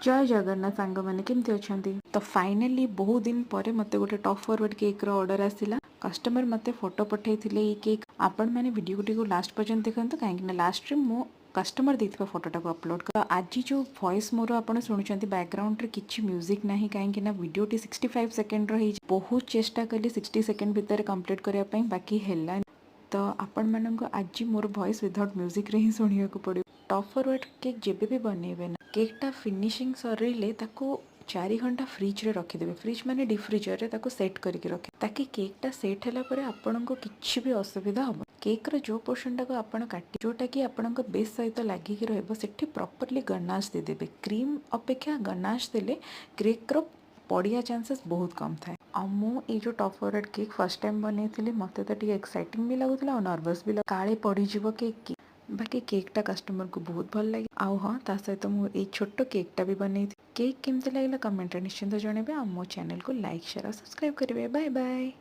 जय जगन्नाथ सांग मैंने केमती अच्छा तो फाइनाली बहुत दिन पर मते गोटे टॉप फॉरवर्ड केक रो ऑर्डर आसिला कस्टमर मते फोटो पठे ये केक आपण मैंने वीडियो को लास्ट पर्यंत देखते कहीं लास्ट रे मो कस्टमर देथिबा फोटोटा को अपलोड कर आज जो वॉइस मोर आपण सुनुचंती बैकग्राउंड रे किछि म्यूजिक नाही कहीं ना वीडियोटी 65 सेकंड रही बहुत चेष्टा कली 60 सेकंड भितर कंप्लीट करिया पई बाकी हेला तो आपण मानक आज मोर वॉइस विदाउट म्यूजिक रे ही सुनिया को पड़े टॉप फॉरवर्ड केक जेबे भी बनइबे ना केकटा फिनिशिंग सरिले ताको 4 घंटा फ्रिज रे रखिदेवे फ्रिज माने डिफ्रिजर रे ताको सेट करके रखे ताकि केकटा सेट होला परे आपण को किछि भी असुविधा हो केक रो जो पोर्शन को आपण काटी जोटा कि आपण बेस सहित लागिक रहबो सेठी प्रॉपर्ली गनाश दे देबे क्रीम अपेक्षा गनाश देले केक रो पड़िया चांसेस बहुत कम थाए आ मु जो top forward cake first time बनई मते तो टिके एक्साइटिंग भी लगुला और नर्वस भी काले पड़ी जीवो केक की बाकी केकटा कस्टमर को बहुत भल लगे आउ हाँ ता सहित मुझे छोट केकटा भी बनई केक केमती लगे कमेंट निश्चिंत जनइबे आ मो चैनल को लाइक शेयर और सब्सक्राइब करेंगे बाय बाय।